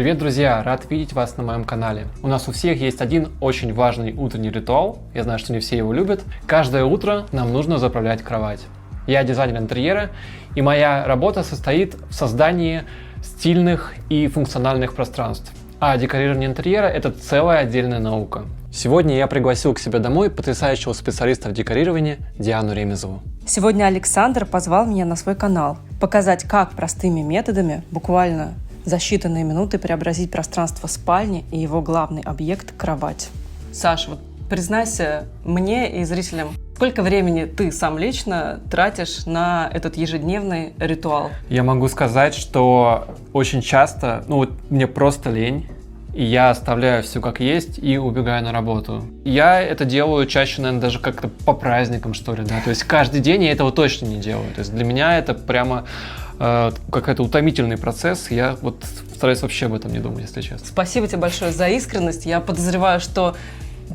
Привет, друзья! Рад видеть вас на моем канале. У нас у всех есть один очень важный утренний ритуал. Я знаю, что не все его любят. Каждое утро нам нужно заправлять кровать. Я дизайнер интерьера, и моя работа состоит в создании стильных и функциональных пространств. А декорирование интерьера – это целая отдельная наука. Сегодня я пригласил к себе домой потрясающего специалиста в декорировании Диану Ремезову. Сегодня Александр позвал меня на свой канал показать, как простыми методами, буквально за считанные минуты, преобразить пространство спальни и его главный объект – кровать. Саш, вот признайся мне и зрителям, сколько времени ты сам лично тратишь на этот ежедневный ритуал? Я могу сказать, что очень часто, мне просто лень, и я оставляю все как есть и убегаю на работу. Я это делаю чаще, наверное, даже как-то по праздникам, что ли, да. То есть каждый день я этого точно не делаю. То есть для меня это прямо какой-то утомительный процесс. Я вот стараюсь вообще об этом не думать, если честно. Спасибо тебе большое за искренность. Я подозреваю, что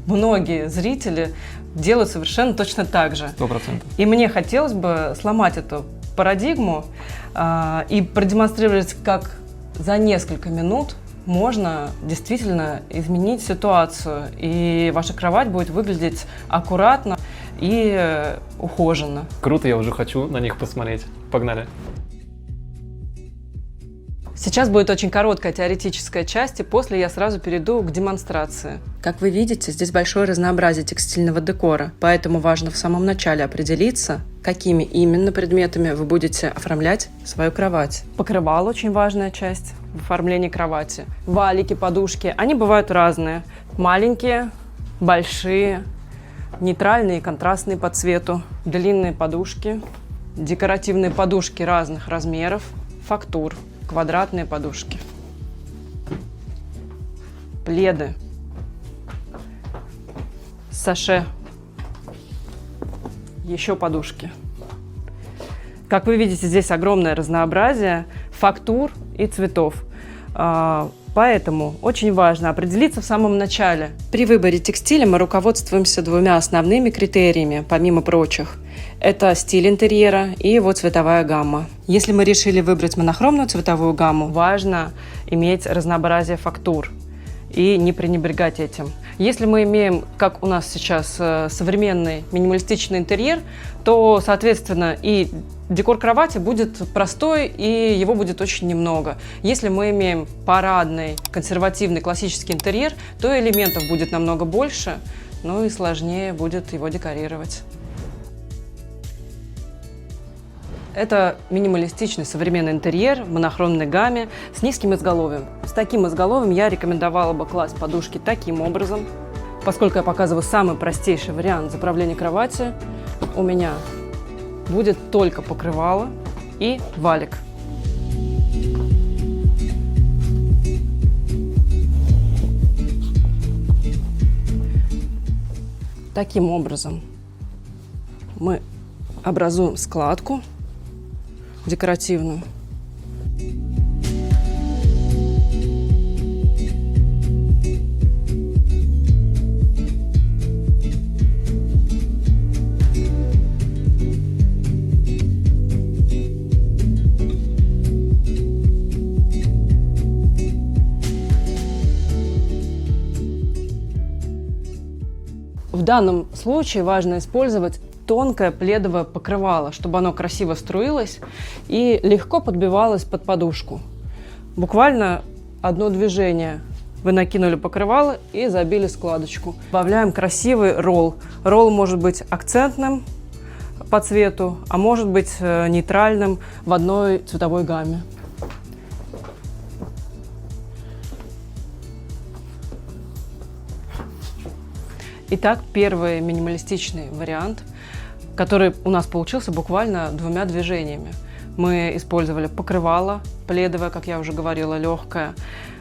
многие зрители делают совершенно точно так же. 100%. И мне хотелось бы сломать эту парадигму и продемонстрировать, как за несколько минут можно действительно изменить ситуацию, и ваша кровать будет выглядеть аккуратно и ухоженно. Круто, я уже хочу на них посмотреть. Погнали! Сейчас будет очень короткая теоретическая часть, и после я сразу перейду к демонстрации. Как вы видите, здесь большое разнообразие текстильного декора, поэтому важно в самом начале определиться, какими именно предметами вы будете оформлять свою кровать. Покрывало – очень важная часть в оформлении кровати. Валики, подушки – они бывают разные. Маленькие, большие, нейтральные и контрастные по цвету, длинные подушки, декоративные подушки разных размеров, фактур, квадратные подушки, пледы, саше, еще подушки. Как вы видите, здесь огромное разнообразие фактур и цветов. Поэтому очень важно определиться в самом начале. При выборе текстиля мы руководствуемся двумя основными критериями, помимо прочих. Это стиль интерьера и его цветовая гамма. Если мы решили выбрать монохромную цветовую гамму, важно иметь разнообразие фактур и не пренебрегать этим. Если мы имеем, как у нас сейчас, современный минималистичный интерьер, то, соответственно, и декор кровати будет простой, и его будет очень немного. Если мы имеем парадный, консервативный, классический интерьер, то элементов будет намного больше, и сложнее будет его декорировать. Это минималистичный современный интерьер в монохромной гамме с низким изголовьем. С таким изголовьем я рекомендовала бы класть подушки таким образом. Поскольку я показываю самый простейший вариант заправления кровати, у меня будет только покрывало и валик. Таким образом мы образуем складку декоративную. В данном случае важно использовать тонкое пледовое покрывало, чтобы оно красиво струилось и легко подбивалось под подушку. Буквально одно движение. Вы накинули покрывало и забили складочку. Добавляем красивый ролл. Ролл может быть акцентным по цвету, а может быть нейтральным в одной цветовой гамме. Итак, первый минималистичный вариант, который у нас получился буквально двумя движениями. Мы использовали покрывало пледовое, как я уже говорила, легкое,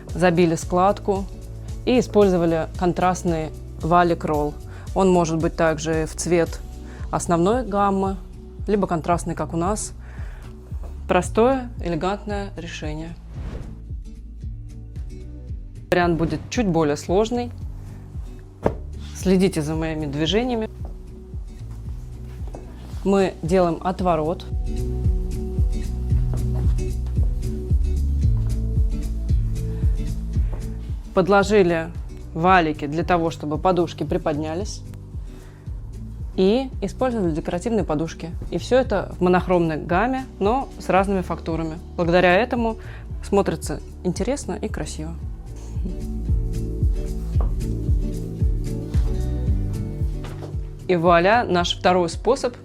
забили складку и использовали контрастный валик-ролл. Он может быть также в цвет основной гаммы, либо контрастный, как у нас. Простое, элегантное решение. Вариант будет чуть более сложный. Следите за моими движениями. Мы делаем отворот. подложили валики для того, чтобы подушки приподнялись. И использовали декоративные подушки. И все это в монохромной гамме, но с разными фактурами. Благодаря этому смотрится интересно и красиво. И вуаля, наш второй способ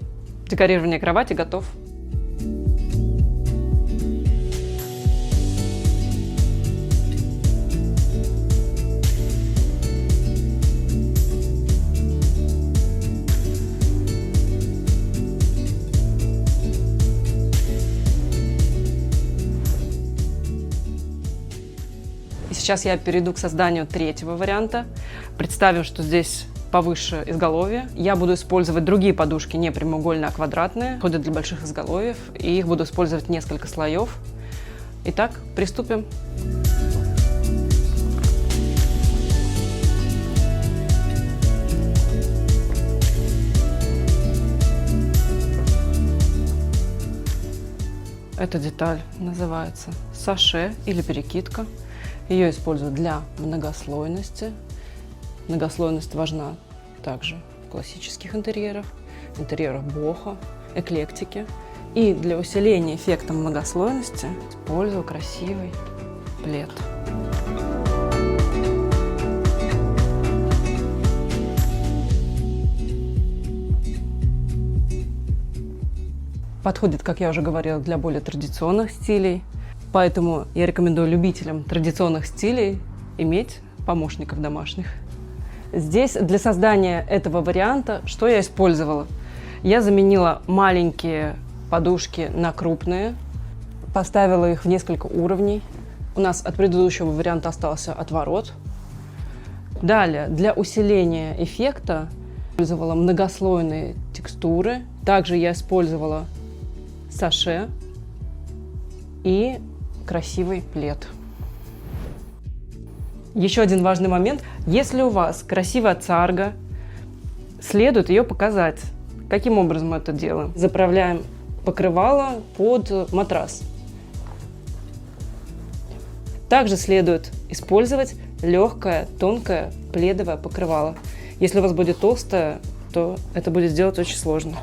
декорирования кровати готов. Сейчас я перейду к созданию третьего варианта. Представим, что здесь повыше изголовье. Я буду использовать другие подушки, не прямоугольные, а квадратные. Ходят для больших изголовьев, и их буду использовать несколько слоев. Итак, приступим. Эта деталь называется саше или перекидка. Ее используют для многослойности. Многослойность важна также в классических интерьерах бохо, эклектики. И для усиления эффекта многослойности использую красивый плед. Подходит, как я уже говорила, для более традиционных стилей. Поэтому я рекомендую любителям традиционных стилей иметь помощников домашних. Здесь для создания этого варианта что я использовала? Я заменила маленькие подушки на крупные, поставила их в несколько уровней. У нас от предыдущего варианта остался отворот. Далее, для усиления эффекта использовала многослойные текстуры. Также я использовала саше и красивый плед. Еще один важный момент. Если у вас красивая царга, следует ее показать. Каким образом мы это делаем? Заправляем покрывало под матрас. Также следует использовать легкое, тонкое пледовое покрывало. Если у вас будет толстое, то это будет сделать очень сложно.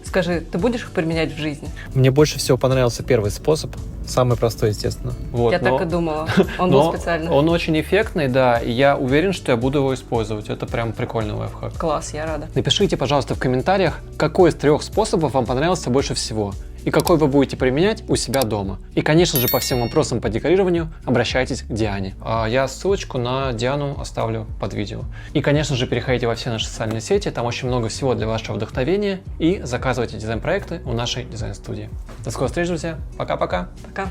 Скажи, ты будешь их применять в жизни? Мне больше всего понравился первый способ, самый простой, естественно. Вот, Я так и думала. Он был специально. Он очень эффектный, да, и я уверен, что я буду его использовать. Это прям прикольный лайфхак. Класс, я рада. Напишите, пожалуйста, в комментариях, какой из 3 способов вам понравился больше всего и какой вы будете применять у себя дома. И, конечно же, по всем вопросам по декорированию обращайтесь к Диане. Я ссылочку на Диану оставлю под видео. И, конечно же, переходите во все наши социальные сети, там очень много всего для вашего вдохновения, и заказывайте дизайн-проекты у нашей дизайн-студии. До скорых встреч, друзья. Пока-пока. Пока.